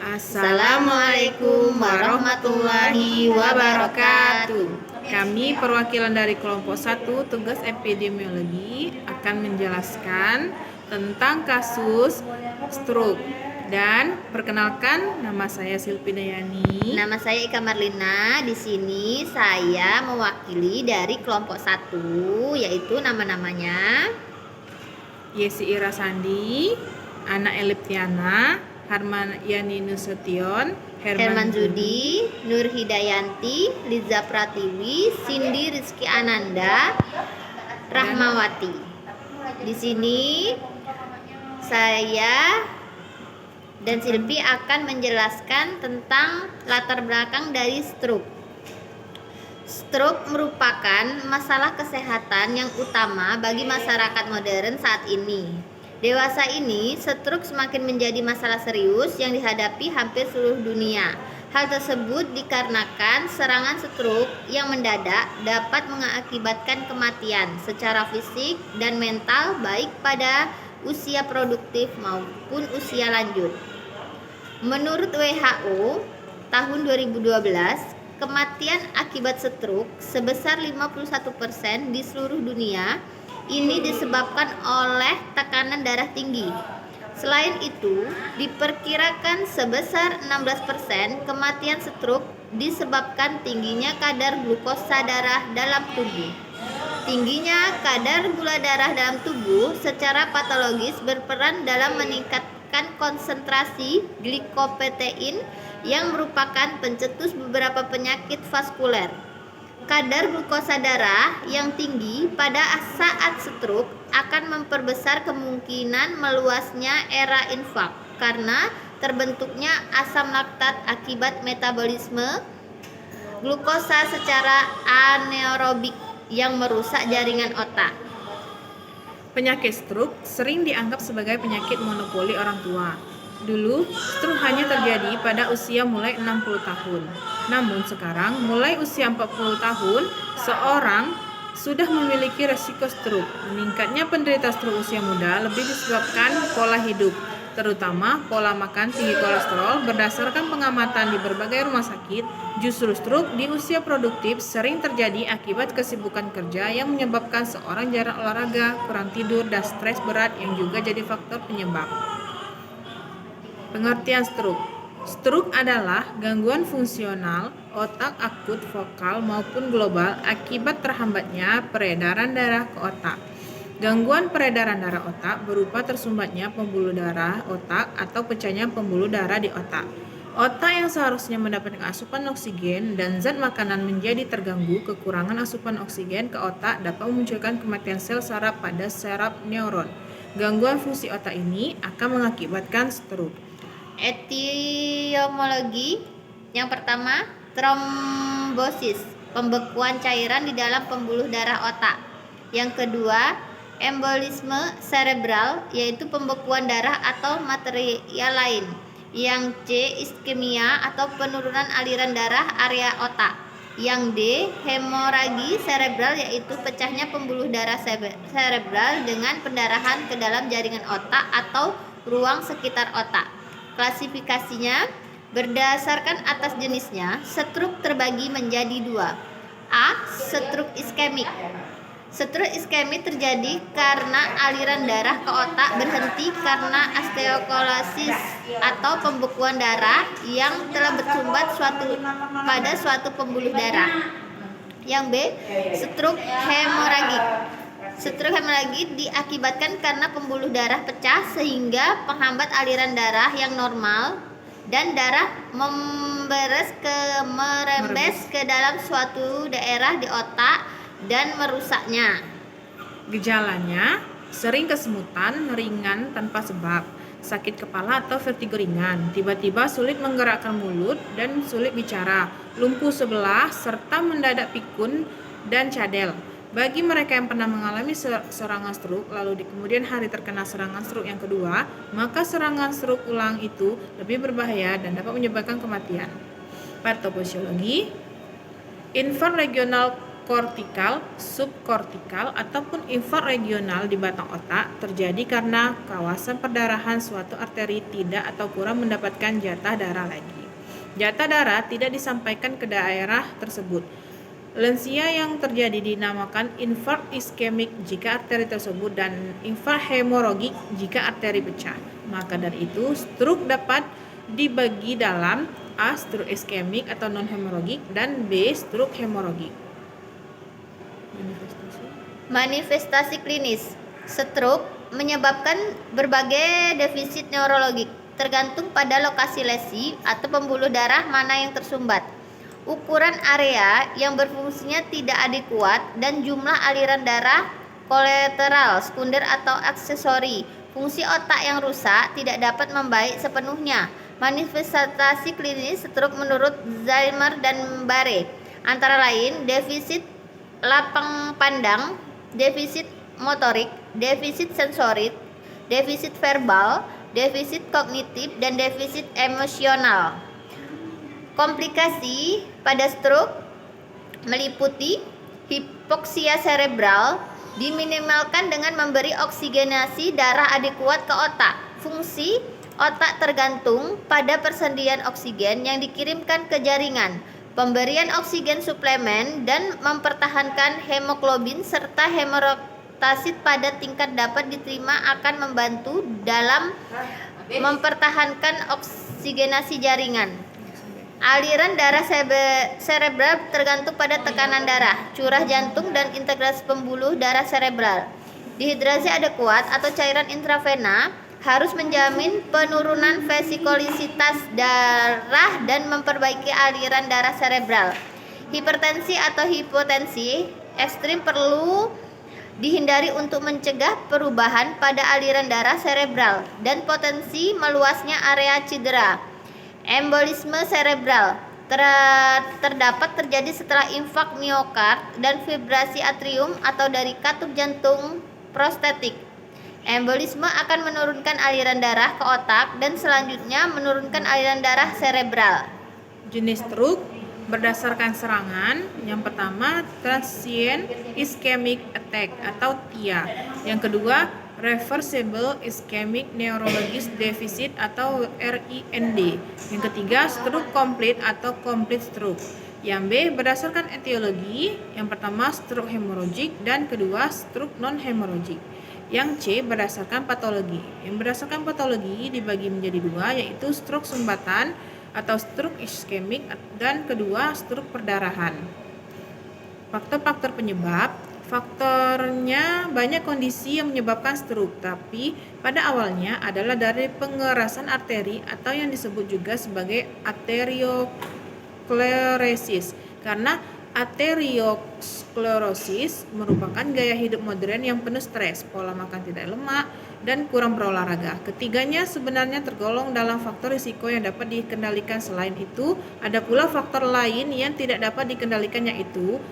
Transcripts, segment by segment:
Assalamualaikum warahmatullahi wabarakatuh. Kami perwakilan dari kelompok 1 tugas epidemiologi akan menjelaskan tentang kasus stroke. Dan perkenalkan, nama saya Silpi Dayani. Nama saya Ika Marlina. Di sini saya mewakili dari kelompok 1, yaitu nama-namanya Yesi Ira Sandi, Ana Eliptiana, Harman Yani Nusution, Herman Zudi, Nur Hidayanti, Liza Pratiwi, Cindy Rizky Ananda, Rahmawati. Di sini saya dan Silpi akan menjelaskan tentang latar belakang dari stroke. Stroke merupakan masalah kesehatan yang utama bagi masyarakat modern saat ini. Dewasa ini, stroke semakin menjadi masalah serius yang dihadapi hampir seluruh dunia. Hal tersebut dikarenakan serangan stroke yang mendadak dapat mengakibatkan kematian secara fisik dan mental baik pada usia produktif maupun usia lanjut. Menurut WHO, tahun 2012, kematian akibat stroke sebesar 51% di seluruh dunia. Ini disebabkan oleh tekanan darah tinggi. Selain itu, diperkirakan sebesar 16% kematian stroke disebabkan tingginya kadar glukosa darah dalam tubuh. Tingginya kadar gula darah dalam tubuh secara patologis berperan dalam meningkatkan konsentrasi glikoprotein yang merupakan pencetus beberapa penyakit vaskuler. Kadar glukosa darah yang tinggi pada saat stroke akan memperbesar kemungkinan meluasnya era infark karena terbentuknya asam laktat akibat metabolisme glukosa secara anaerobik yang merusak jaringan otak. Penyakit stroke sering dianggap sebagai penyakit monopoli orang tua. Dulu, stroke hanya terjadi pada usia mulai 60 tahun. Namun sekarang, mulai usia 40 tahun, seorang sudah memiliki resiko stroke. Meningkatnya penderita stroke usia muda lebih disebabkan pola hidup, terutama pola makan tinggi kolesterol. Berdasarkan pengamatan di berbagai rumah sakit, justru stroke di usia produktif sering terjadi akibat kesibukan kerja yang menyebabkan seorang jarang olahraga, kurang tidur, dan stres berat yang juga jadi faktor penyebab. Pengertian stroke. Stroke adalah gangguan fungsional otak akut vokal maupun global akibat terhambatnya peredaran darah ke otak. Gangguan peredaran darah otak berupa tersumbatnya pembuluh darah otak atau pecahnya pembuluh darah di otak. Otak yang seharusnya mendapatkan asupan oksigen dan zat makanan menjadi terganggu. Kekurangan asupan oksigen ke otak dapat memunculkan kematian sel saraf pada saraf neuron. Gangguan fungsi otak ini akan mengakibatkan stroke. Etiologi yang pertama, trombosis, pembekuan cairan di dalam pembuluh darah otak. Yang kedua, embolisme cerebral, yaitu pembekuan darah atau material lain. Yang C, iskemia atau penurunan aliran darah area otak. Yang D, hemoragi cerebral, yaitu pecahnya pembuluh darah cerebral dengan pendarahan ke dalam jaringan otak atau ruang sekitar otak. Klasifikasinya berdasarkan atas jenisnya, stroke terbagi menjadi 2. A. Stroke iskemik. Stroke iskemik terjadi karena aliran darah ke otak berhenti karena osteokolosis atau pembekuan darah yang telah bersumbat pada suatu pembuluh darah. Yang B. Stroke hemoragik. Stroke hemoragik diakibatkan karena pembuluh darah pecah sehingga penghambat aliran darah yang normal dan darah merembes ke dalam suatu daerah di otak dan merusaknya. Gejalanya sering kesemutan ringan tanpa sebab, sakit kepala atau vertigo ringan, tiba-tiba sulit menggerakkan mulut dan sulit bicara, lumpuh sebelah, serta mendadak pikun dan cadel. Bagi mereka yang pernah mengalami serangan stroke lalu di kemudian hari terkena serangan stroke yang kedua, maka serangan stroke ulang itu lebih berbahaya dan dapat menyebabkan kematian. Patofisiologi. Infark regional kortikal, subkortikal, ataupun infraregional di batang otak terjadi karena kawasan perdarahan suatu arteri tidak atau kurang mendapatkan jatah darah lagi. Jatah darah tidak disampaikan ke daerah tersebut. Lansia yang terjadi dinamakan infark iskemik jika arteri tersebut dan infark hemoragik jika arteri pecah. Maka dari itu, stroke dapat dibagi dalam A. Stroke iskemik atau non-hemoragik dan B. Stroke hemoragik. Manifestasi klinis. Stroke menyebabkan berbagai defisit neurologik, tergantung pada lokasi lesi atau pembuluh darah mana yang tersumbat, ukuran area yang berfungsinya tidak adekuat, dan jumlah aliran darah kolateral, sekunder atau aksesori. Fungsi otak yang rusak tidak dapat membaik sepenuhnya. Manifestasi klinis stroke menurut Zimmer dan Bare antara lain defisit lapang pandang, defisit motorik, defisit sensorik, defisit verbal, defisit kognitif, dan defisit emosional. Komplikasi pada stroke meliputi hipoksia cerebral, diminimalkan dengan memberi oksigenasi darah adekuat ke otak. Fungsi otak tergantung pada persediaan oksigen yang dikirimkan ke jaringan, pemberian oksigen suplemen, dan mempertahankan hemoglobin serta hemorotasit pada tingkat dapat diterima akan membantu dalam mempertahankan oksigenasi jaringan. Aliran darah cerebral tergantung pada tekanan darah, curah jantung, dan integrasi pembuluh darah cerebral. Dehidrasi adekuat atau cairan intravena harus menjamin penurunan vesikolisitas darah dan memperbaiki aliran darah cerebral. Hipertensi atau hipotensi ekstrim perlu dihindari untuk mencegah perubahan pada aliran darah cerebral dan potensi meluasnya area cedera. Embolisme cerebral terdapat terjadi setelah infark miokard dan fibrasi atrium atau dari katup jantung prostetik. Embolisme akan menurunkan aliran darah ke otak dan selanjutnya menurunkan aliran darah cerebral. Jenis stroke berdasarkan serangan. Yang pertama, transient ischemic attack atau TIA. Yang kedua, reversible ischemic neurologist deficit atau RIND. Yang ketiga, stroke complete atau complete stroke. Yang B berdasarkan etiologi. Yang pertama, stroke hemorrhagic dan kedua, stroke non-hemorrhagic. Yang C berdasarkan patologi. Yang berdasarkan patologi dibagi menjadi dua, yaitu stroke sumbatan atau stroke iskemik dan kedua stroke perdarahan. Faktor-faktor penyebab. Faktornya banyak kondisi yang menyebabkan stroke, tapi pada awalnya adalah dari pengerasan arteri atau yang disebut juga sebagai arteriosklerosis. Karena arteriosklerosis merupakan gaya hidup modern yang penuh stres, pola makan tidak lemak, dan kurang berolahraga. Ketiganya sebenarnya tergolong dalam faktor risiko yang dapat dikendalikan. Selain itu, ada pula faktor lain yang tidak dapat dikendalikan, yaitu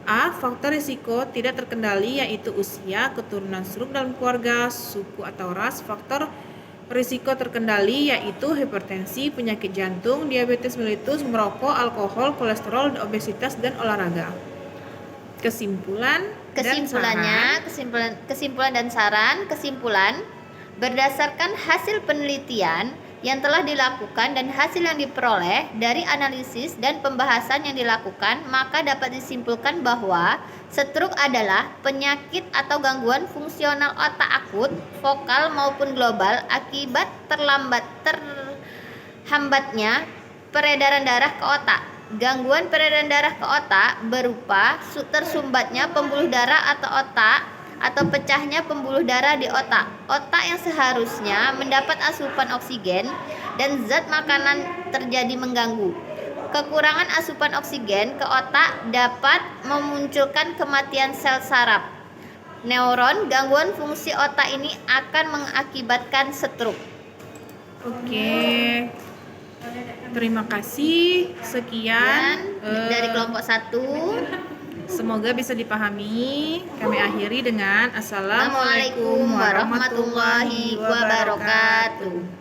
A. Faktor risiko tidak terkendali, yaitu usia, keturunan stroke dalam keluarga, suku atau ras. Faktor risiko terkendali yaitu hipertensi, penyakit jantung, diabetes mellitus, merokok, alkohol, kolesterol, obesitas, dan olahraga. Kesimpulan dan saran. Berdasarkan hasil penelitian yang telah dilakukan dan hasil yang diperoleh dari analisis dan pembahasan yang dilakukan, maka dapat disimpulkan bahwa stroke adalah penyakit atau gangguan fungsional otak akut, vokal maupun global akibat terhambatnya peredaran darah ke otak. Gangguan peredaran darah ke otak berupa tersumbatnya pembuluh darah atau otak atau pecahnya pembuluh darah di otak. Otak yang seharusnya mendapat asupan oksigen dan zat makanan terjadi mengganggu. Kekurangan asupan oksigen ke otak dapat memunculkan kematian sel saraf neuron. Gangguan fungsi otak ini akan mengakibatkan stroke. Oke. Terima kasih. Sekian dari kelompok 1. Semoga bisa dipahami. Kami akhiri dengan Assalamualaikum warahmatullahi wabarakatuh.